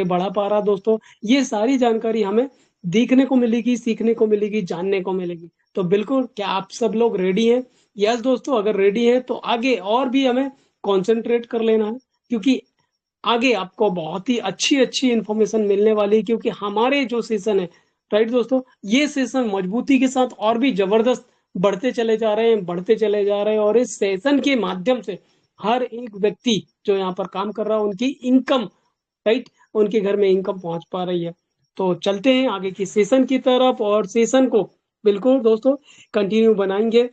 बढ़ा पा रहा दोस्तों। ये सारी जानकारी हमें देखने को मिलेगी, सीखने को मिलेगी, जानने को मिलेगी। तो बिल्कुल, क्या आप सब लोग रेडी हैं? यस दोस्तों, अगर रेडी हैं तो आगे और भी हमें कंसंट्रेट कर लेना है, क्योंकि आगे आपको बहुत ही अच्छी-अच्छी इन्फॉर्मेशन मिलने वाली है, क्योंकि हमारे जो सेशन है, राइट दोस्तों, ये सेशन मजबूती के साथ और भी ज़बरदस्त बढ़ते चले जा रहे हैं, बढ़ते चले जा रहे हैं, और इस सेशन के माध्यम से हर एक व्यक्ति जो यहाँ पर काम कर रहा है, उनकी इनकम, राइट, उनके घर में इनकम पहुँच पा रही है। तो चलते हैं आगे की सेशन की तरफ, और सेशन को बिल्कुल दोस्तों कंटिन्यू बनाएँगे।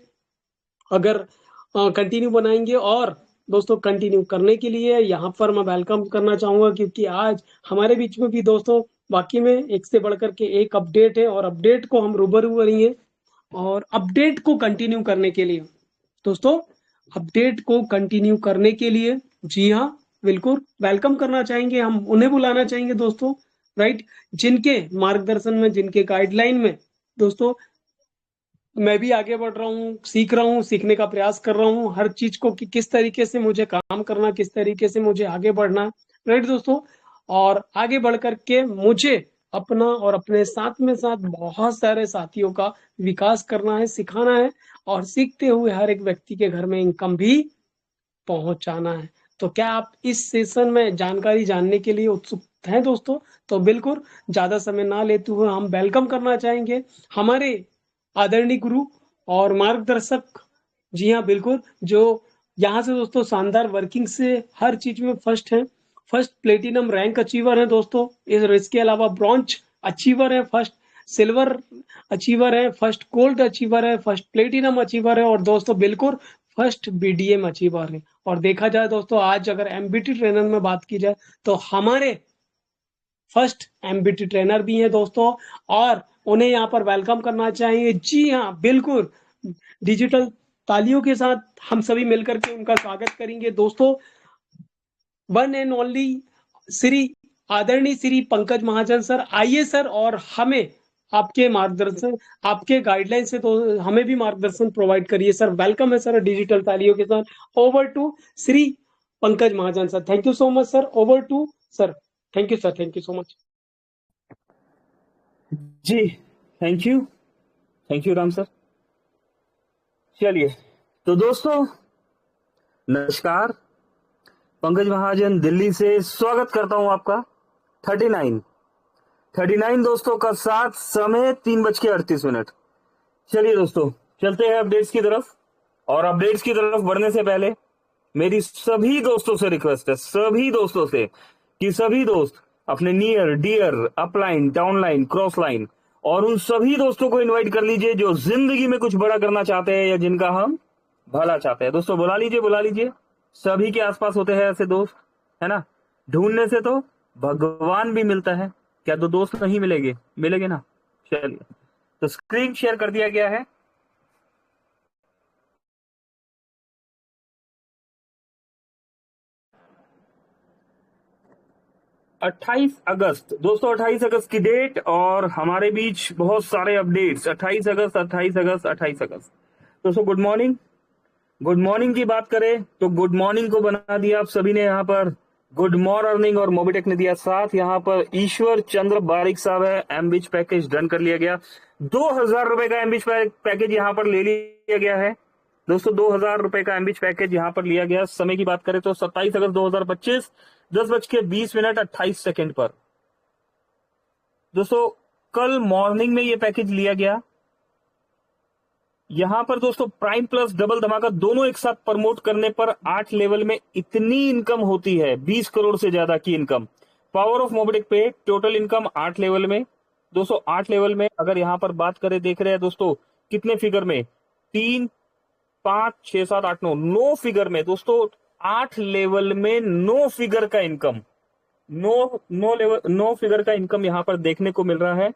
अगर कंटिन्यू बनाएंगे, और दोस्तों कंटिन्यू करने के लिए यहाँ पर मैं वेलकम करना चाहूँगा, क्योंकि आज हमारे बीच में भी दोस्तों वाकई में एक से बढ़कर के एक अपडेट है, और अपडेट को हम रूबरू करेंगे। और अपडेट को कंटिन्यू करने के लिए दोस्तों, अपडेट को कंटिन्यू करने के लिए, जी हाँ, बिल्कुल वेलकम करना चाहेंगे, हम उन्हें बुलाना चाहेंगे दोस्तों, राइट, जिनके मार्गदर्शन में, जिनके गाइडलाइन में दोस्तों मैं भी आगे बढ़ रहा हूँ, सीख रहा हूँ, सीखने का प्रयास कर रहा हूँ हर चीज को, कि किस तरीके से मुझे काम करना, किस तरीके से मुझे आगे बढ़ना, राइट दोस्तों। और आगे बढ़ करके मुझे अपना और अपने साथ में साथ बहुत सारे साथियों का विकास करना है, सिखाना है, और सीखते हुए हर एक व्यक्ति के घर में इनकम भी पहुंचाना है। तो क्या आप इस सेशन में जानकारी जानने के लिए उत्सुक हैं दोस्तों? तो बिल्कुल, ज्यादा समय ना लेते हुए हम वेलकम करना चाहेंगे हमारे आदरणीय गुरु और मार्गदर्शक। जी हाँ, बिल्कुल, जो यहाँ से दोस्तों शानदार वर्किंग से हर चीज में फर्स्ट है, फर्स्ट प्लेटिनम रैंक अचीवर है दोस्तों, इसके अलावा ब्रॉन्ज अचीवर है, फर्स्ट सिल्वर अचीवर है, फर्स्ट गोल्ड अचीवर है, फर्स्ट प्लेटिनम अचीवर है, और दोस्तों बिल्कुल फर्स्ट बीडीएम अचीवर है। और देखा जाए दोस्तों, आज अगर एमबीटी ट्रेनर में बात की जाए, तो हमारे फर्स्ट एमबीटी ट्रेनर भी हैं दोस्तों, और उन्हें यहाँ पर वेलकम करना चाहिए। जी हाँ, बिल्कुल, डिजिटल तालियों के साथ हम सभी मिलकर के उनका स्वागत करेंगे दोस्तों। वन एंड ओनली श्री आदरणीय श्री पंकज महाजन सर, आइए सर, और हमें आपके मार्गदर्शन, आपके गाइडलाइन से तो हमें भी मार्गदर्शन प्रोवाइड करिए सर। वेलकम है सर, डिजिटल तालियों के साथ। Over to Shri Pankaj Mahajan sir. Thank you so much sir. Over to sir. Thank you sir, thank you so much. जी, थैंक यू राम सर। चलिए, तो दोस्तों नमस्कार, पंकज महाजन दिल्ली से स्वागत करता हूं आपका। 39 दोस्तों का साथ, समय 3:38। चलिए दोस्तों, चलते हैं अपडेट्स की तरफ। और अपडेट्स की तरफ बढ़ने से पहले मेरी सभी दोस्तों से रिक्वेस्ट है, सभी दोस्तों से, कि सभी दोस्त अपने near dear upline, downline, cross line और उन सभी दोस्तों को इनवाइट कर लीजिए जो जिंदगी में कुछ बड़ा करना चाहते हैं या जिनका हम भला चाहते हैं। दोस्तों बुला लीजिए, बुला लीजिए। सभी के आसपास होते हैं ऐसे दोस्त, है ना। ढूंढने से तो भगवान भी मिलता है, क्या दो दोस्त नहीं मिलेंगे? मिलेंगे ना। चलिए, तो स्क्रीन शेयर कर दिया गया है। 28 अगस्त दोस्तों, 28 अगस्त की डेट, और हमारे बीच बहुत सारे अपडेट्स। 28 अगस्त, 28 अगस्त, 28 अगस्त। दोस्तों गुड मॉर्निंग। गुड मॉर्निंग की बात करें तो गुड मॉर्निंग को बना दिया आप सभी ने यहाँ पर गुड मॉर्निंग, और मोबिटेक ने दिया साथ। यहाँ पर ईश्वर चंद्र बारिक साहब है, एमबीच पैकेज डन कर लिया गया। 2000 रुपए का एमबीच पैकेज यहाँ पर ले लिया गया है दोस्तों। 2000 रुपए का एमबीच पैकेज यहाँ पर लिया गया। समय की बात करें तो 27 अगस्त 2025, 10:20 28 पर। दोस्तों कल मॉर्निंग में ये पैकेज लिया गया। यहां पर दोस्तों प्राइम प्लस डबल धमाका दोनों एक साथ प्रमोट करने पर 8 लेवल में इतनी इनकम होती है, 20 करोड़ से ज्यादा की इनकम। पावर ऑफ मोबिटेक पे टोटल इनकम 8 लेवल में दोस्तों। 8 लेवल में अगर यहां पर बात करें, देख रहे हैं दोस्तों कितने फिगर में, 3, 5, 6, 7, 8, 9, 9 फिगर में दोस्तों। 8 लेवल में 9 फिगर का इनकम, 9 फिगर का इनकम यहां पर देखने को मिल रहा है।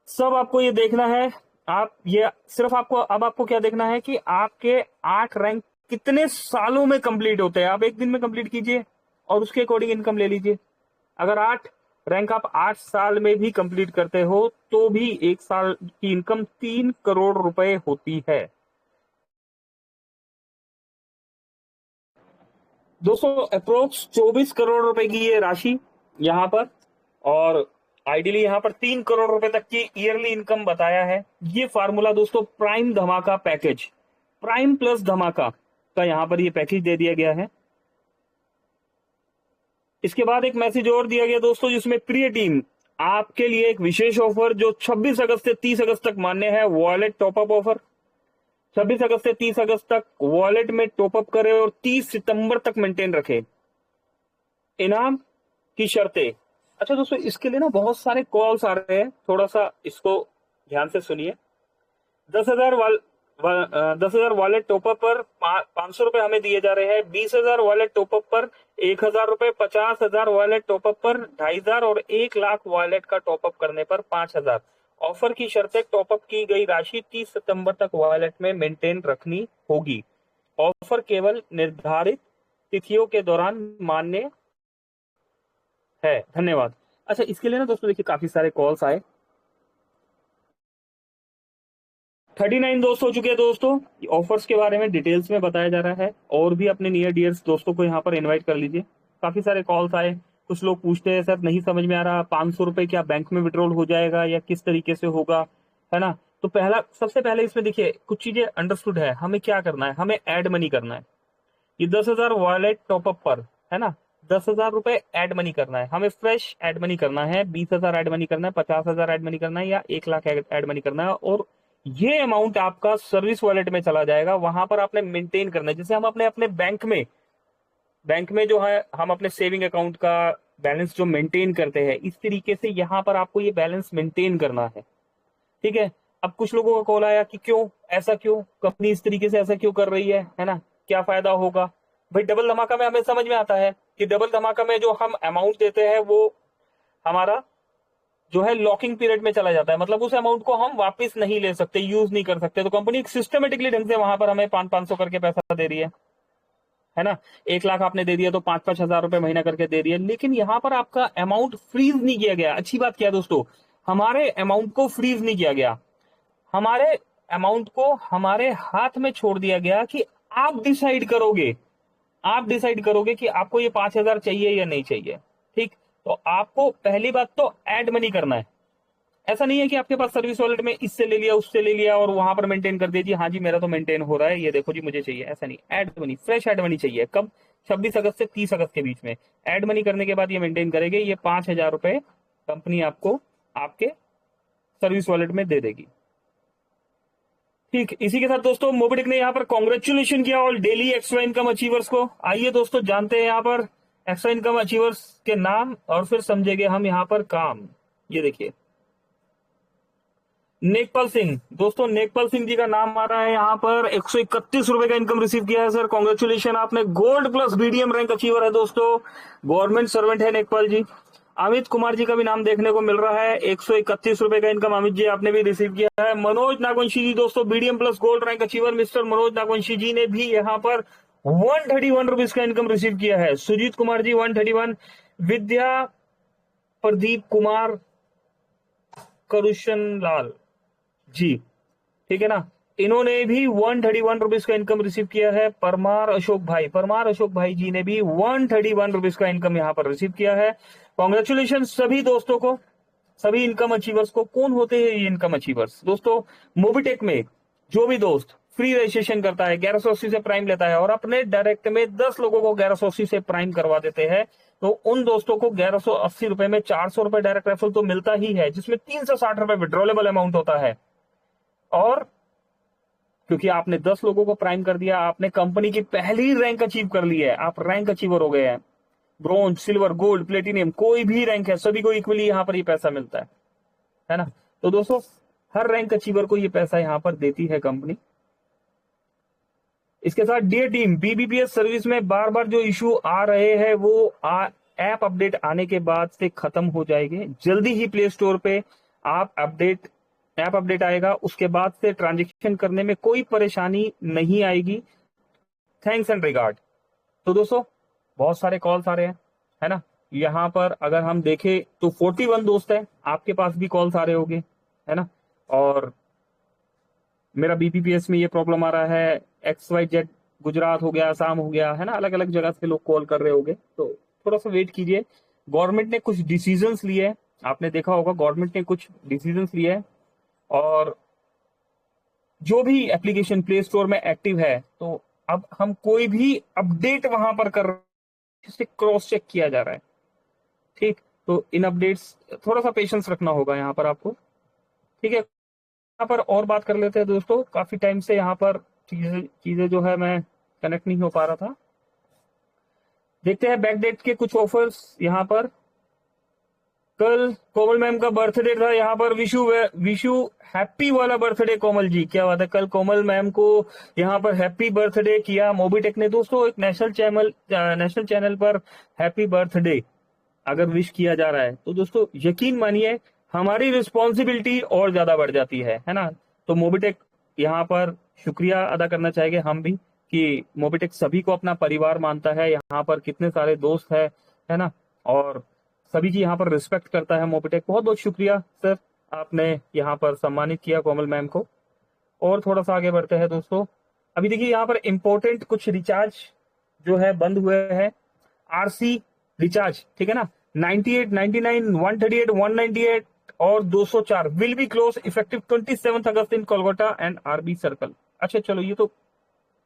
सब आपको ये देखना है, आप ये सिर्फ आपको, अब आपको क्या देखना है कि आपके 8 रैंक कितने सालों में कंप्लीट होते हैं। आप एक दिन में कंप्लीट कीजिए और उसके अकॉर्डिंग इनकम ले लीजिए। अगर 8 रैंक आप 8 साल में भी कंप्लीट करते हो तो भी एक साल की इनकम 3 करोड़ रुपए होती है दोस्तों। अप्रोक्स 24 करोड़ रुपए की ये राशि यहां पर और आइडियली यहाँ पर 3 करोड़ रुपए तक की ईयरली इनकम बताया है। ये फार्मूला दोस्तों प्राइम धमाका पैकेज, प्राइम प्लस धमाका का यहाँ पर ये पैकेज दे दिया गया है। इसके बाद एक मैसेज और दिया गया दोस्तों, जिसमें प्रिय टीम आपके लिए एक विशेष ऑफर जो 26 अगस्त से 30 अगस्त तक मान्य है, वॉलेट टॉपअप ऑफर। 26 अगस्त से 30 अगस्त तक वॉलेट में टॉपअप करें और 30 सितंबर तक मेंटेन रखें। इनाम की शर्तें। अच्छा दोस्तों, इसके लिए ना बहुत सारे कॉल्स आ रहे हैं, थोड़ा सा इसको ध्यान से सुनिए। 10,000 10,000 वॉलेट टॉपअप पर 500 रुपए हमें दिए जा रहे हैं। 20,000 वॉलेट टॉपअप पर 1,000 रुपए, 50,000 वॉलेट टॉपअप पर 2,500 और 1,00,000 वॉलेट का टॉपअप करने पर 5,000। ऑफर की शर्तें, टॉपअप की गई राशि 30 सितंबर तक वॉलेट में मेंटेन रखनी होगी। ऑफर केवल निर्धारित तिथियों के दौरान मान्य है। धन्यवाद। अच्छा, इसके लिए ना दोस्तों देखिए काफी सारे कॉल्स आए। 39 दोस्त हो चुके हैं दोस्तों। ऑफर्स के बारे में डिटेल्स में बताया जा रहा है, और भी अपने नियर डियर्स दोस्तों को यहाँ पर इनवाइट कर लीजिए। काफी सारे कॉल्स आए। कुछ लोग पूछते हैं सर नहीं समझ में आ रहा, 500 रुपए क्या बैंक में विड्रॉल हो जाएगा या किस तरीके से होगा, है ना। तो सबसे पहले इसमें देखिए कुछ चीजें अंडरस्टूड है। हमें क्या करना है, हमें एड मनी करना है। ये 10,000 वॉलेट टॉपअप पर, है ना, 10,000 रुपए एड मनी करना है। हमें फ्रेश एड मनी करना है, 20,000 एड मनी करना है, 50,000 एड मनी करना है, या 1,00,000 एड मनी करना है। और ये अमाउंट आपका सर्विस वॉलेट में चला जाएगा। वहां पर आपने मेंटेन करना है। जैसे हम अपने अपने बैंक में जो है हम अपने सेविंग अकाउंट का बैलेंस जो मेंटेन करते हैं, इस तरीके से यहाँ पर आपको ये बैलेंस मेंटेन करना है। ठीक है। अब कुछ लोगों का कॉल आया कि क्यों ऐसा, क्यों कंपनी इस तरीके से ऐसा क्यों कर रही है ना, क्या फायदा होगा। भाई डबल धमाका में हमें समझ में आता है कि डबल धमाका में जो हम अमाउंट देते हैं वो हमारा जो है लॉकिंग पीरियड में चला जाता है। मतलब उस अमाउंट को हम वापस नहीं ले सकते, यूज नहीं कर सकते। तो कंपनी सिस्टमेटिकली ढंग से वहां पर हमें 500 करके पैसा दे रही है ना। 1,00,000 आपने दे दिया तो 5,000 रुपए महीना करके दे रही है। लेकिन यहाँ पर आपका अमाउंट फ्रीज नहीं किया गया। अच्छी बात क्या है दोस्तों, हमारे अमाउंट को फ्रीज नहीं किया गया। हमारे अमाउंट को हमारे हाथ में छोड़ दिया गया कि आप डिसाइड करोगे, कि आपको ये 5,000 चाहिए या नहीं चाहिए। ठीक। तो आपको पहली बात तो ऐड मनी करना है। ऐसा नहीं है कि आपके पास सर्विस वॉलेट में इससे ले लिया उससे ले लिया और वहां पर मेंटेन कर दीजिए, हाँ जी मेरा तो मेंटेन हो रहा है, ये देखो जी मुझे चाहिए। ऐसा नहीं, add money, fresh add money चाहिए। कब? 26 अगस्त से 30 अगस्त के बीच में ऐड मनी करने के बाद ये मेंटेन करेंगे। ये 5,000 रुपए कंपनी आपको आपके सर्विस वॉलेट में दे देगी। ठीक। इसी के साथ दोस्तों मोबिडिक ने यहाँ पर कॉन्ग्रेचुलेशन किया all daily extra income achievers को। आइए दोस्तों जानते हैं यहाँ पर एक्स्ट्रा इनकम अचीवर्स के नाम, और फिर समझेंगे हम यहाँ पर काम। ये देखिए नेकपाल सिंह, दोस्तों नेकपाल सिंह जी का नाम आ रहा है यहाँ पर। 131 रुपए का इनकम रिसीव किया है सर, कॉन्ग्रेचुलेशन, आपने gold plus BDM rank achiever है दोस्तों, गवर्नमेंट सर्वेंट है नेकपाल जी। अमित कुमार जी का भी नाम देखने को मिल रहा है, 131 रुपए का इनकम अमित जी आपने भी रिसीव किया है। मनोज नागवंशी जी दोस्तों BDM plus gold rank achiever mister Manoj Nagvanshi ji ने भी यहाँ पर 131 रुपीज का इनकम रिसीव किया है। सुजीत कुमार जी 131, विद्या प्रदीप कुमार करुशन लाल जी, ठीक है ना, इन्होंने भी 131 रुपीज का इनकम रिसीव किया है। परमार अशोक भाई जी ने भी 131 रुपीज का इनकम यहाँ पर रिसीव किया है। कॉन्ग्रेचुलेशन सभी दोस्तों को, सभी इनकम अचीवर्स को। कौन होते हैं ये इनकम अचीवर्स दोस्तों? मोबिटेक में जो भी दोस्त फ्री रजिस्ट्रेशन करता है, 1180 से प्राइम लेता है और अपने डायरेक्ट में 10 लोगों को 1180 से प्राइम करवा देते हैं, तो उन दोस्तों को 1180 रुपए में 400 रुपए डायरेक्ट रेफरल तो मिलता ही है, जिसमें 360 रुपए विड्रॉलेबल अमाउंट होता है। और क्योंकि आपने 10 लोगों को प्राइम कर दिया, आपने कंपनी की पहली रैंक अचीव कर ली है, आप रैंक अचीवर हो गए हैं। ब्रोंज, सिल्वर, गोल्ड, प्लेटिनियम, कोई भी रैंक है, सभी को इक्वली यहाँ पर ये पैसा मिलता है ना। तो दोस्तों हर रैंक अचीवर को ये पैसा यहाँ पर देती है कंपनी। इसके साथ डियर टीम, बीबीपीएस सर्विस में बार बार जो इशू आ रहे हैं वो ऐप अपडेट आने के बाद से खत्म हो जाएंगे। जल्दी ही प्ले स्टोर पे ऐप अपडेट आएगा, उसके बाद से ट्रांजेक्शन करने में कोई परेशानी नहीं आएगी। Thanks and regard. तो दोस्तों बहुत सारे कॉल्स आ रहे हैं, है ना। यहाँ पर अगर हम देखें तो 41 दोस्त है, आपके पास भी कॉल्स आ रहे होंगे, है ना। और मेरा बीपीपीएस में ये प्रॉब्लम आ रहा है, XYZ गुजरात हो गया, आसाम हो गया, है ना, अलग अलग जगह से लोग कॉल कर रहे होंगे, तो थोड़ा सा वेट कीजिए। गवर्नमेंट ने कुछ डिसीजंस लिए हैं, आपने देखा होगा गवर्नमेंट ने कुछ डिसीजंस लिए हैं, और जो भी एप्लीकेशन प्ले स्टोर में एक्टिव है, तो अब हम कोई भी अपडेट वहां पर कर रहे हैं, इसे क्रॉस चेक किया जा रहा है। ठीक, तो इन अपडेट्स थोड़ा सा पेशेंस रखना होगा यहाँ पर आपको। ठीक है, यहाँ पर और बात कर लेते हैं दोस्तों, काफी टाइम से यहाँ पर चीजें जो है मैं कनेक्ट नहीं हो पा रहा था। देखते हैं बैकडेट के कुछ ऑफर्स यहाँ पर। कल कोमल मैम का बर्थडे था, यहाँ पर विशु विशु हैप्पी वाला बर्थडे कोमल जी, क्या बात है। कल कोमल मैम को यहाँ पर हैप्पी बर्थडे किया मोबीटेक ने। दोस्तों एक नेशनल चैनल पर हैप्पी बर्थडे अगर विश किया जा रहा है तो दोस्तों यकीन मानिए हमारी रिस्पॉन्सिबिलिटी और ज्यादा बढ़ जाती है ना। तो मोबीटेक यहाँ पर शुक्रिया अदा करना चाहेंगे हम भी कि मोबीटेक सभी को अपना परिवार मानता है, यहाँ पर कितने सारे दोस्त है ना, और सभी की यहाँ पर रिस्पेक्ट करता है मोबीटेक। बहुत बहुत शुक्रिया सर, आपने यहाँ पर सम्मानित किया कोमल मैम को। और थोड़ा सा आगे बढ़ते हैं दोस्तों। अभी देखिए यहाँ पर इंपॉर्टेंट कुछ रिचार्ज जो है बंद हुए हैं, आरसी रिचार्ज, ठीक है ना। 98, 99, 138, 198 और 204 will be close effective 27 August in Kolkata and RB circle. अच्छा चलो, ये तो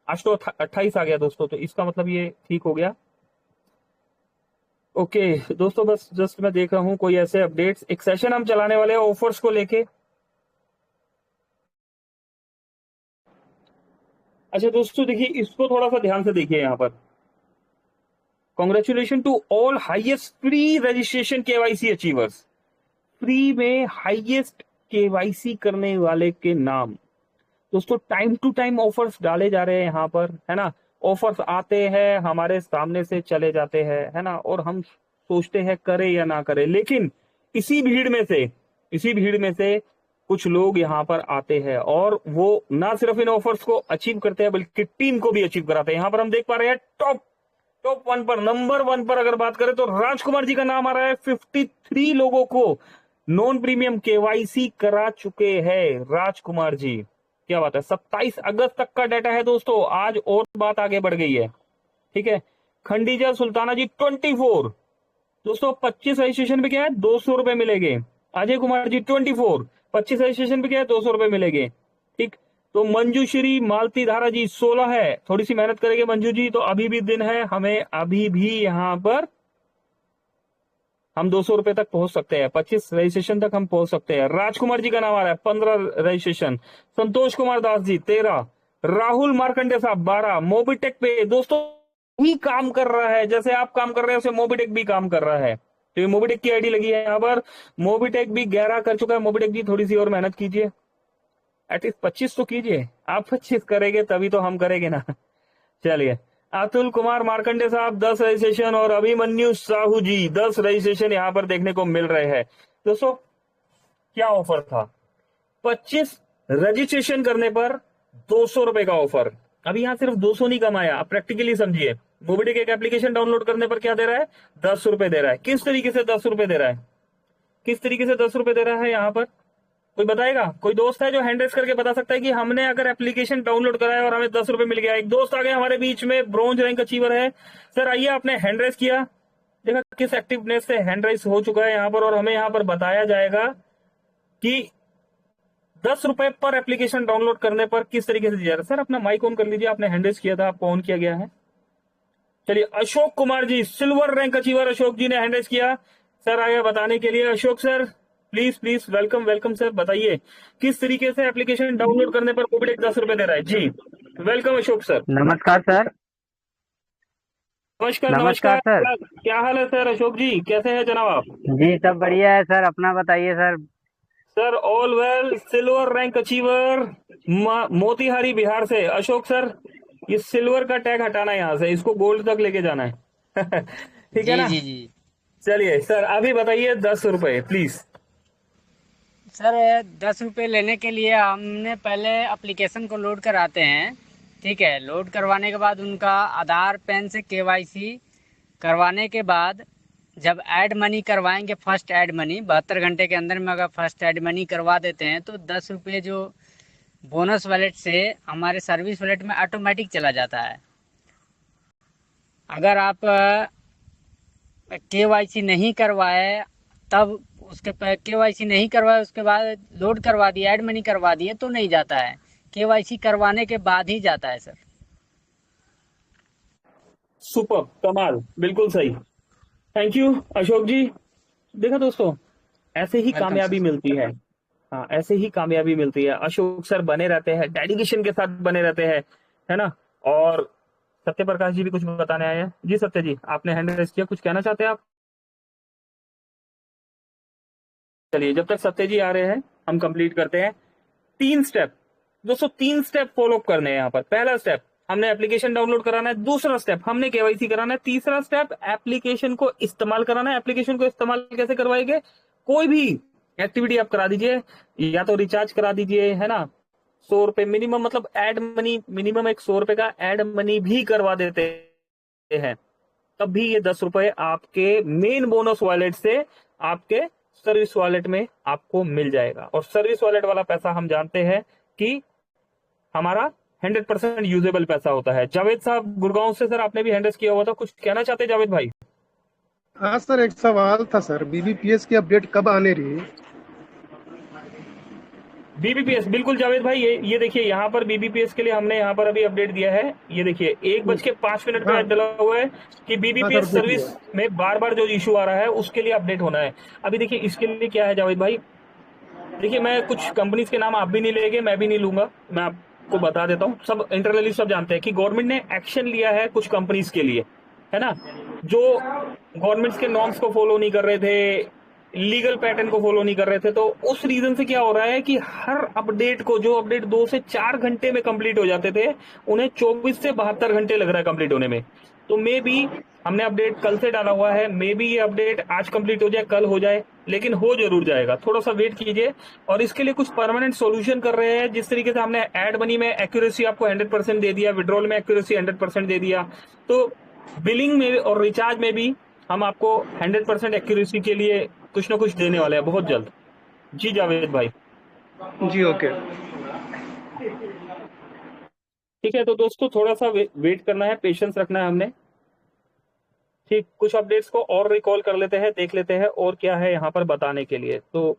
आज तो 28 आ गया दोस्तों, तो इसका मतलब ये ठीक हो गया। ओके दोस्तों, बस जस्ट मैं देख रहा हूं कोई ऐसे अपडेट्स। एक सेशन हम चलाने वाले हैं ऑफर्स को लेके। अच्छा दोस्तों देखिए, इसको थोड़ा सा ध्यान से देखिए यहाँ पर। Congratulation to all highest free registration KYC achievers. फ्री में हाईएस्ट केवाईसी करने वाले के नाम दोस्तों टाइम टू टाइम ऑफर्स डाले जा रहे हैं यहाँ पर, है ना। ऑफर्स आते हैं हमारे सामने से चले जाते हैं, है ना, और हम सोचते हैं करे या ना करे, लेकिन इसी भीड़ में से कुछ लोग यहाँ पर आते हैं और वो ना सिर्फ इन ऑफर्स को अचीव करते हैं बल्कि टीम को भी अचीव कराते हैं। यहाँ पर हम देख पा रहे हैं टॉप वन पर, नंबर 1 पर अगर बात करें तो राजकुमार जी का नाम आ रहा है। 53 लोगों को नॉन प्रीमियम केवाईसी करा चुके हैं राजकुमार जी, क्या बात है। 27 अगस्त तक का डाटा है दोस्तों, आज और बात आगे बढ़ गई है। ठीक है, खंडीजा सुल्ताना जी 24 दोस्तों, 25 रजिस्ट्रेशन पे क्या है 200 रुपए मिलेंगे। अजय कुमार जी 24 25 रजिस्ट्रेशन पे क्या है 200 रुपए मिलेंगे। ठीक, तो मंजूश्री मालती धारा जी 16 है, थोड़ी सी मेहनत करेंगे मंजू जी तो अभी भी दिन है, हमें अभी भी यहाँ पर हम 200 रुपए तक पहुंच सकते हैं, 25 रजिस्ट्रेशन तक हम पहुंच सकते हैं। राजकुमार जी का नाम आ रहा है 15 रजिस्ट्रेशन, संतोष कुमार दास जी 13, राहुल मार्कंडे साहब 12। मोबीटेक पे दोस्तों ही काम कर रहा है, जैसे आप काम कर रहे हैं उसे मोबीटेक भी काम कर रहा है। तो ये मोबीटेक की आईडी लगी है यहाँ पर, मोबीटेक भी 11 कर चुका है। मोबीटेक जी थोड़ी सी और मेहनत कीजिए, एटलीस्ट 25 तो कीजिए। आप 25 करेंगे तभी तो हम करेंगे ना। चलिए, अतुल कुमार मार्कंडे साहब 10 रजिस्ट्रेशन और अभिमन्यु साहू जी 10 रजिस्ट्रेशन यहाँ पर देखने को मिल रहे हैं। दोस्तों क्या ऑफर था, 25 रजिस्ट्रेशन करने पर 200 रुपए का ऑफर। अभी यहाँ सिर्फ 200 नहीं कमाया, आप प्रैक्टिकली समझिए। मोबीटेक एक एप्लीकेशन डाउनलोड करने पर क्या दे रहा है 10 रुपए दे रहा है। किस तरीके से 10 रुपए दे रहा है, किस तरीके से 10 रुपए दे रहा है यहाँ पर कोई बताएगा? कोई दोस्त है जो हैंड रेस करके बता सकता है कि हमने अगर एप्लीकेशन डाउनलोड कराया और हमें 10 रुपए मिल गया? एक दोस्त आ गया हमारे बीच में, ब्रॉन्ज रैंक अचीवर है। सर आइए, आपने हैंड रेस किया, देखा किस एक्टिवनेस से हैंड रेस हो चुका है यहाँ पर, और हमें यहाँ पर बताया जाएगा कि 10 रुपए पर एप्लीकेशन डाउनलोड करने पर किस तरीके से दिया जा रहा है। सर अपना माइक ऑन कर लीजिए, आपने हैंड रेस किया था, आपको ऑन किया गया है। चलिए, Ashok Kumar G silver rank achiever, Ashok जी ने हैंड रेस किया, सर आया बताने के लिए। Ashok sir please please, welcome sir, बताइए किस तरीके से एप्लीकेशन डाउनलोड करने पर मोबीटेक 10 रुपए दे रहा है। जी वेलकम अशोक सर। नमस्कार सर। नमस्कार सर। क्या हाल है सर? अशोक जी कैसे हैं जनाब आप? जी सब बढ़िया है सर, अपना बताइए sir. Sir all well, silver rank achiever Motihari Bihar से अशोक सर। ये सिल्वर का टैग हटाना है यहाँ से, इसको गोल्ड तक लेके जाना है। ठीक है ना? जी जी चलिए सर अभी बताइए 10 रुपए प्लीज। सर 10 रुपये लेने के लिए हमने पहले एप्लीकेशन को लोड कराते हैं। ठीक है, लोड करवाने के बाद उनका आधार पैन से केवाईसी करवाने के बाद जब ऐड मनी करवाएंगे, फर्स्ट ऐड मनी 72 घंटे के अंदर में अगर फर्स्ट ऐड मनी करवा देते हैं तो 10 रुपये जो बोनस वॉलेट से हमारे सर्विस वॉलेट में ऑटोमेटिक चला जाता है। अगर आप केवाईसी नहीं करवाए, तब उसके केवाईसी नहीं करवाए उसके बाद लोड करवा दिया, ऐड मनी करवा दिए तो नहीं जाता है, केवाईसी करवाने के बाद ही जाता है सर। सुपर, कमाल, बिल्कुल सही। थैंक यू अशोक जी। देखा दोस्तों, ऐसे ही वेलकम कामयाबी सर। मिलती है। हाँ, ऐसे ही कामयाबी मिलती है। अशोक सर बने रहते हैं, डेडिकेशन के साथ बने रहते हैं, है ना। और सत्य प्रकाश जी भी कुछ बताने आए हैं। जी सत्य जी, आपने हैंड रेस किया, कुछ कहना चाहते हैं आप? चलिए, जब तक सत्य जी आ रहे हैं हम कंप्लीट करते हैं। 3 स्टेप दोस्तों, 3 स्टेप फॉलो करने हैं यहाँ पर। पहला स्टेप, हमने एप्लीकेशन डाउनलोड कराना है। दूसरा स्टेप, हमने केवाईसी कराना है। तीसरा स्टेप, एप्लीकेशन को इस्तेमाल कराना है। एप्लीकेशन को इस्तेमाल कैसे करवाएंगे? कोई भी एक्टिविटी आप करा दीजिए, या तो रिचार्ज करा दीजिए, है ना। 100 रुपए मिनिमम, मतलब एड मनी मिनिमम, एक 100 रुपए का एड मनी भी करवा देते हैं, तब भी ये 10 रुपए आपके मेन बोनस वॉलेट से आपके सर्विस वॉलेट में आपको मिल जाएगा। और सर्विस वॉलेट वाला पैसा हम जानते हैं कि हमारा 100% यूजेबल पैसा होता है। जावेद साहब गुड़गांव से, सर आपने भी हैंडल्स किया हुआ था, कुछ कहना चाहते हैं जावेद भाई? हाँ सर, एक सवाल था सर, बीबीपीएस की अपडेट कब आने रही? बीबीपीएस, बिल्कुल जावेद भाई, ये देखिए, यहाँ पर बीबीपीएस के लिए हमने यहाँ पर अभी अपडेट दिया है। ये देखिए 1:05 पे हाँ ऐड डला हुआ है कि हाँ सर, बीबीपीएस देख सर्विस लिया। में बार बार जो इशू आ रहा है उसके लिए अपडेट होना है। अभी देखिए इसके लिए क्या है जावेद भाई, देखिए मैं कुछ कंपनीज के नाम आप भी नहीं लेंगे, मैं भी नहीं लूंगा, मैं आपको बता देता हूँ। सब इंटरनली सब जानते हैं कि गवर्नमेंट ने एक्शन लिया है कुछ कंपनीज के लिए, है ना, जो गवर्नमेंट्स के नॉर्म्स को फॉलो नहीं कर रहे थे, लीगल पैटर्न को फॉलो नहीं कर रहे थे। तो उस रीजन से क्या हो रहा है कि हर अपडेट को, जो अपडेट 2 से 4 घंटे में कंप्लीट हो जाते थे, उन्हें 24 से 72 घंटे लग रहा है कंप्लीट होने में। तो मे बी हमने अपडेट कल से डाला हुआ है, मे बी ये अपडेट आज कंप्लीट हो जाए, कल हो जाए, लेकिन हो जरूर जाएगा। थोड़ा सा वेट कीजिए। और इसके लिए कुछ परमानेंट सॉल्यूशन कर रहे हैं। जिस तरीके से हमने एड मनी में एक्यूरेसी आपको 100% दे दिया, विड्रॉल में एक्यूरेसी 100% दे दिया, तो बिलिंग में और रिचार्ज में भी हम आपको 100% एक्यूरेसी के लिए कुछ ना कुछ देने वाले हैं बहुत जल्द। जी जावेद भाई। जी ओके। ठीक है, तो दोस्तों थोड़ा सा वेट करना है, पेशेंस रखना है हमने। ठीक, कुछ अपडेट्स को और रिकॉल कर लेते हैं, देख लेते हैं और क्या है यहाँ पर बताने के लिए। तो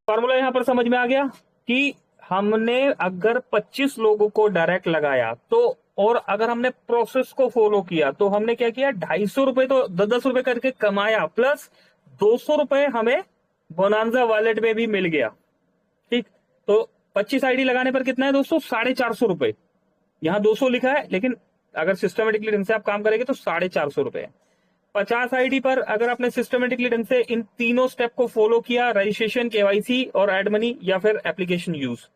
फार्मूला यहाँ पर समझ में आ गया कि हमने अगर 25 लोगों को डायरेक्ट लगाया तो, और अगर हमने प्रोसेस को फॉलो किया तो हमने क्या किया, 250 रुपए तो 10-10 रुपए करके कमाया, प्लस 200 रुपए हमें बोनांजा वॉलेट में भी मिल गया। ठीक, तो 25 आईडी लगाने पर कितना है दोस्तों, 450 रुपए। यहाँ 200 लिखा है, लेकिन अगर सिस्टमेटिकली ढंग से आप काम करेंगे तो 450 रुपए है। 50 आईडी पर अगर आपने सिस्टमेटिकली ढंग से इन तीनों स्टेप को फॉलो किया, रजिस्ट्रेशन, केवाईसी और एड मनी या फिर एप्लीकेशन यूज,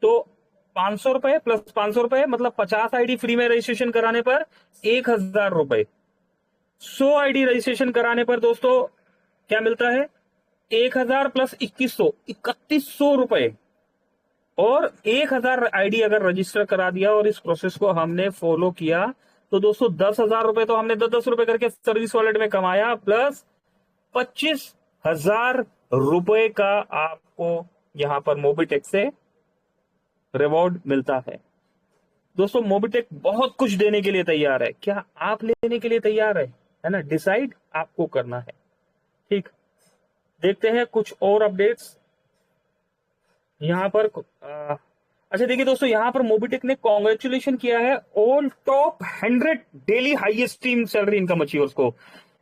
तो 500 रुपए प्लस 500 रुपए, मतलब 50 आईडी फ्री में रजिस्ट्रेशन कराने पर 1000 रुपए। 100 आईडी रजिस्ट्रेशन कराने पर दोस्तों क्या मिलता है, 1000 प्लस 2100, 3100 रुपए। और 1000 आईडी अगर रजिस्टर करा दिया और इस प्रोसेस को हमने फॉलो किया तो दोस्तों 10,000 रुपए तो हमने 10-10 रुपए करके सर्विस वॉलेट में कमाया, प्लस 25,000 रुपए का आपको यहां पर मोबिटेक से रिवॉर्ड मिलता है। दोस्तों मोबिटेक बहुत कुछ देने के लिए तैयार है, क्या आप लेने के लिए तैयार है ना, डिसाइड आपको करना है। ठीक, देखते हैं कुछ और अपडेट्स यहां पर। अच्छा देखिए दोस्तों, यहां पर मोबिटेक ने कॉन्ग्रेचुलेशन किया है all top 100 daily highest team salary income achievers को।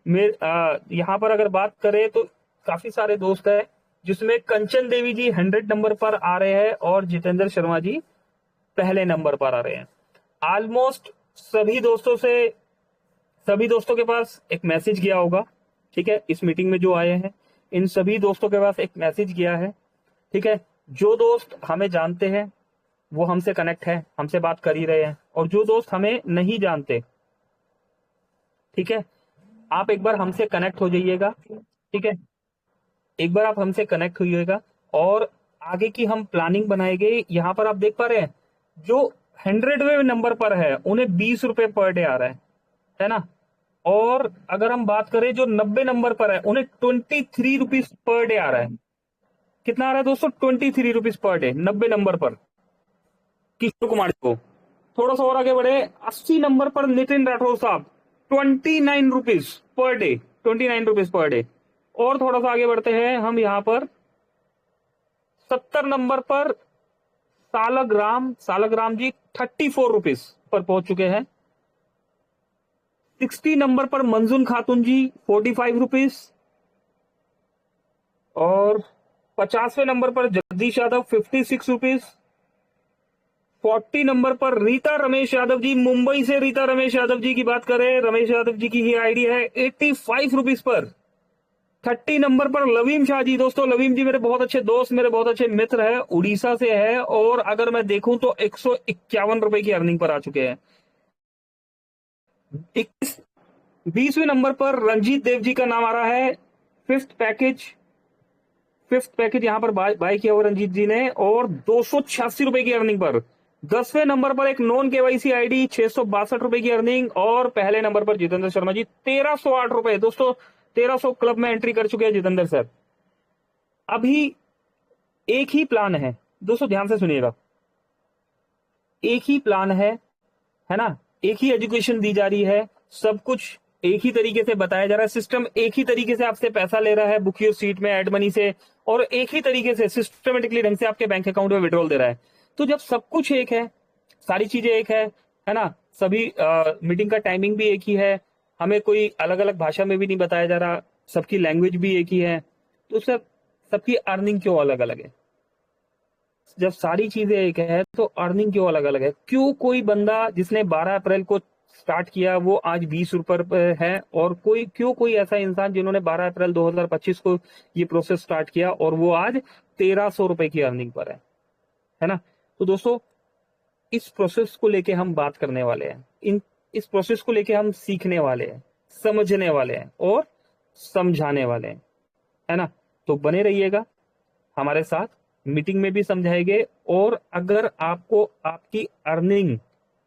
यहां पर अगर बात करें तो काफी सारे दोस्त हैं, जिसमें कंचन देवी जी 100 नंबर पर आ रहे हैं और जितेंद्र शर्मा जी पहले नंबर पर आ रहे हैं। ऑलमोस्ट सभी दोस्तों के पास एक मैसेज गया होगा, ठीक है, इस मीटिंग में जो आए हैं इन सभी दोस्तों के पास एक मैसेज गया है। ठीक है, जो दोस्त हमें जानते हैं वो हमसे कनेक्ट है, हमसे बात कर ही रहे हैं, और जो दोस्त हमें नहीं जानते, ठीक है, आप एक बार हमसे कनेक्ट हो जाइएगा। ठीक है, एक बार आप हमसे कनेक्ट होइएगा और आगे की हम प्लानिंग बनाएंगे। यहां पर आप देख पा रहे हैं, जो 100वें नंबर पर है उन्हें 20 रुपए पर डे आ रहा है ना। और अगर हम बात करें जो 90 नंबर पर है उन्हें 23 रुपीज पर डे आ रहा है। कितना आ रहा है दोस्तों, 23 रुपीज पर डे 90 नंबर पर किशोर कुमार को। थोड़ा सा और आगे बढ़े, 80 नंबर पर नितिन राठौर साहब 29 rupees per day, 29 rupees per day. और थोड़ा सा आगे बढ़ते हैं हम, यहां पर 70 नंबर पर सालग्राम जी 34 रुपीज पर पहुंच चुके हैं। 60 नंबर पर मंजून खातून जी 45 रुपीज। और 50वें नंबर पर जगदीश यादव 56 रुपीज। 40 नंबर पर रीता रमेश यादव जी, मुंबई से रीता रमेश यादव जी की बात करें, रमेश यादव जी की ही आईडी है 85 रुपीज पर। 30 नंबर पर लवीम शाह जी, दोस्तों लवीम जी मेरे बहुत अच्छे दोस्त, मेरे बहुत अच्छे मित्र है, उड़ीसा से है, और अगर मैं देखूं तो 151 रुपए की अर्निंग पर आ चुके हैं। 20वें नंबर पर रंजीत देव जी का नाम आ रहा है। फिफ्थ पैकेज यहां पर बाय किया हुआ रंजीत जी ने, और 286 रुपए की अर्निंग पर। 10वें नंबर पर एक नॉन केवाईसी आईडी 662 रुपए की अर्निंग, और पहले नंबर पर जितेंद्र शर्मा जी 1308 रुपए। दोस्तों 1300 क्लब में एंट्री कर चुके हैं जितेंद्र सर। अभी एक ही प्लान है दोस्तों, ध्यान से सुनिएगा, एक ही प्लान है ना, एक ही एजुकेशन दी जा रही है, सब कुछ एक ही तरीके से बताया जा रहा है, सिस्टम एक ही तरीके से आपसे पैसा ले रहा है बुक योर सीट में एड मनी से, और एक ही तरीके से सिस्टमेटिकली ढंग से आपके बैंक अकाउंट में विड्रॉल दे रहा है। तो जब सब कुछ एक है, सारी चीजें एक है ना, सभी मीटिंग का टाइमिंग भी एक ही है, हमें कोई अलग अलग भाषा में भी नहीं बताया जा रहा, सबकी लैंग्वेज भी एक ही है, तो सबकी अर्निंग क्यों अलग अलग है? जब सारी चीजें एक है तो अर्निंग क्यों अलग अलग है? क्यों कोई बंदा जिसने 12 अप्रैल को स्टार्ट किया वो आज 20 रुपए पर है, और कोई ऐसा इंसान जिन्होंने 12 अप्रैल 2025 को ये प्रोसेस स्टार्ट किया और वो आज 1300 रुपए की अर्निंग पर है ना? तो दोस्तों इस प्रोसेस को लेके हम बात करने वाले हैं, इस प्रोसेस को लेके हम सीखने वाले हैं, समझने वाले हैं और समझाने वाले हैं, है ना? तो बने रहिएगा हमारे साथ, मीटिंग में भी समझाएंगे, और अगर आपको आपकी अर्निंग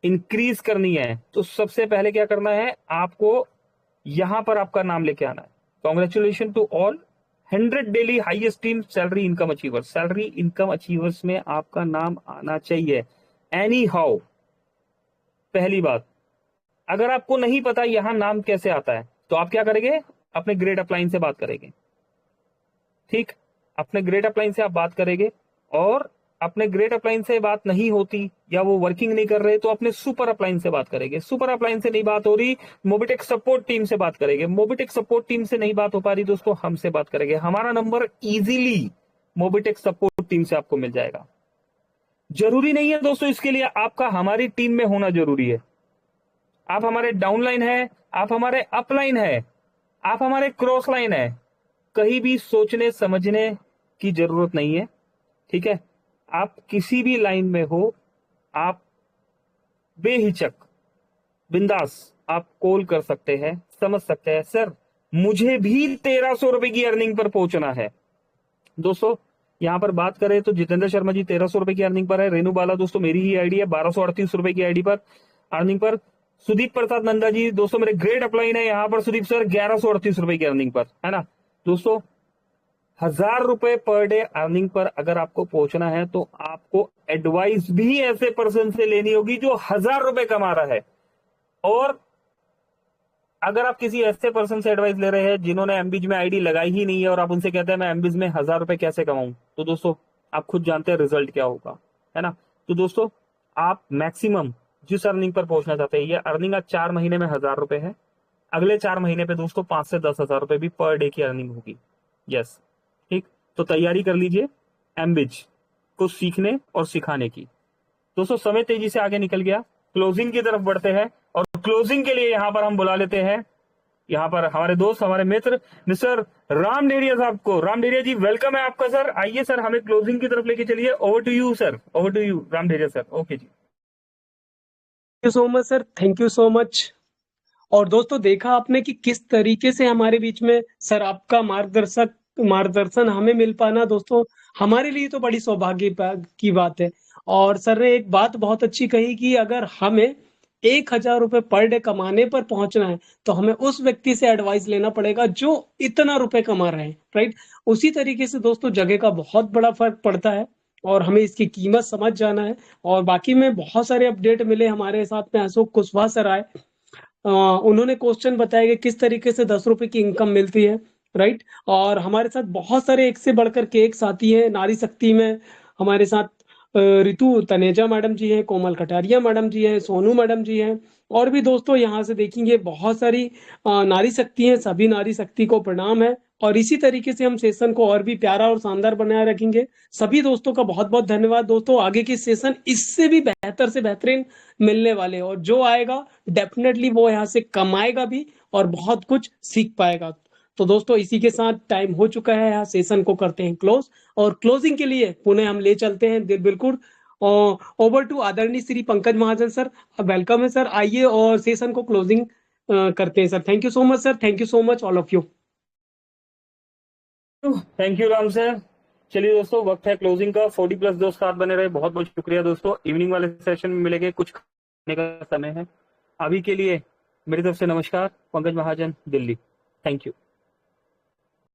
इंक्रीज करनी है तो सबसे पहले क्या करना है, आपको यहां पर आपका नाम लेके आना है। Congratulation to all 100 daily highest team salary income achievers. Salary income achievers में आपका नाम आना चाहिए एनी हाउ। पहली बात, अगर आपको नहीं पता यहां नाम कैसे आता है तो आप क्या करेंगे, अपने ग्रेड अपलाइन से बात करेंगे, ठीक, अपने ग्रेड अपलाइन से आप बात करेंगे, और अपने ग्रेड अपलाइन से बात नहीं होती या वो वर्किंग नहीं कर रहे तो अपने सुपर अपलाइन से बात करेंगे। सुपर अपलाइन से नहीं बात हो रही, मोबिटेक सपोर्ट टीम से बात करेंगे। मोबिटेक सपोर्ट टीम से नहीं बात हो पा रही दोस्तों, हमसे बात करेंगे। हमारा number easily Mobitech support team से आपको मिल जाएगा। जरूरी नहीं है दोस्तों इसके लिए आपका हमारी टीम में होना जरूरी है। आप हमारे डाउनलाइन है, आप हमारे अपलाइन है, आप हमारे क्रॉस लाइन है, कहीं भी सोचने समझने की जरूरत नहीं है, ठीक है? आप किसी भी लाइन में हो, आप बेहिचक बिंदास आप कॉल कर सकते हैं, समझ सकते हैं, सर मुझे भी 1300 रुपए की अर्निंग पर पहुंचना है। दोस्तों यहां पर बात करें तो जितेंद्र शर्मा जी 1300 रुपए की अर्निंग पर है। रेणु बाला दोस्तों मेरी ही आईडी है, 1238 रुपए की आईडी पर अर्निंग पर। सुदीप प्रसाद नंदा जी दोस्तों मेरे ग्रेड अपलाइन है, यहां पर सुदीप सर 1138 रुपए की अर्निंग पर, है ना? दोस्तों 1000 रुपए पर डे अर्निंग पर अगर आपको पहुंचना है तो आपको एडवाइस भी ऐसे पर्सन से लेनी होगी जो 1000 रुपए कमा रहा है। और अगर आप किसी ऐसे पर्सन से एडवाइस ले रहे हैं जिन्होंने एमबीज में आईडी लगाई ही नहीं है और आप उनसे कहते हैं मैं एमबीज में 1000 रुपए कैसे कमाऊं, तो दोस्तों आप खुद जानते हैं रिजल्ट क्या होगा, है ना? तो दोस्तों आप मैक्सिमम जिस अर्निंग पर पहुंचना चाहते हैं, ये अर्निंग आज 4 महीने में 1000 रुपए है, अगले 4 महीने पे दोस्तों 5 से 10,000 रुपए भी पर डे की अर्निंग होगी। यस, ठीक, तो तैयारी कर लीजिए एमबीज को सीखने और सिखाने की। दोस्तों समय तेजी से आगे निकल गया, क्लोजिंग की तरफ बढ़ते हैं, और क्लोजिंग के लिए यहां पर हम बुला लेते हैं यहां पर हमारे दोस्त, हमारे मित्र मिस्टर राम डेरिया साहब को। राम डेरिया जी वेलकम है आपका सर, आइए सर हमें क्लोजिंग की तरफ लेके चलिए। Over to you sir, over to you Ram Deria sir. Okay ji, thank you so much sir, thank you so much. और दोस्तों देखा आपने कि किस तरीके से हमारे बीच में सर आपका मार्गदर्शन हमें मिल पाना दोस्तों हमारे लिए तो बड़ी सौभाग्य की बात है। और सर ने एक बात बहुत अच्छी कही कि अगर हमें 1000 रुपए पर डे कमाने पर पहुंचना है तो हमें उस व्यक्ति से एडवाइस लेना पड़ेगा जो इतना रुपए कमा रहे हैं, राइट? उसी तरीके से दोस्तों जगह का बहुत बड़ा फर्क पड़ता है और हमें इसकी कीमत समझ जाना है। और बाकी में बहुत सारे अपडेट मिले, हमारे साथ में अशोक कुशवाहा सर आए, उन्होंने क्वेश्चन बताया कि किस तरीके से 10 रुपए की इनकम मिलती है, राइट। और हमारे साथ बहुत सारे एक से बढ़कर के एक साथी हैं नारी शक्ति में। हमारे साथ रितु तनेजा मैडम जी हैं, कोमल कटारिया मैडम जी हैं, सोनू मैडम जी हैं, और भी दोस्तों यहाँ से देखेंगे बहुत सारी नारी शक्ति हैं। सभी नारी शक्ति को प्रणाम है, और इसी तरीके से हम सेशन को और भी प्यारा और शानदार बनाए रखेंगे। सभी दोस्तों का बहुत बहुत धन्यवाद दोस्तों। आगे की सेशन इससे भी बेहतर से बेहतरीन मिलने वाले हैं, और जो आएगा डेफिनेटली वो यहाँ से कमाएगा भी और बहुत कुछ सीख पाएगा। तो दोस्तों इसी के साथ टाइम हो चुका है, यहाँ सेशन को करते हैं क्लोज, और क्लोजिंग के लिए पुनः हम ले चलते हैं बिल्कुल ओवर टू आदरणीय श्री पंकज महाजन सर। वेलकम है सर, आइए और सेशन को क्लोजिंग करते हैं sir. Thank you so much sir, thank you so much all of you. Thank you Ram sir. चलिए दोस्तों, वक्त है क्लोजिंग का। 40+ दोस्त साथ बने रहे, बहुत बहुत शुक्रिया दोस्तों। इवनिंग वाले सेशन में मिलेंगे, कुछ खाने का समय है। अभी के लिए मेरी तरफ से नमस्कार। पंकज महाजन, दिल्ली। Thank you.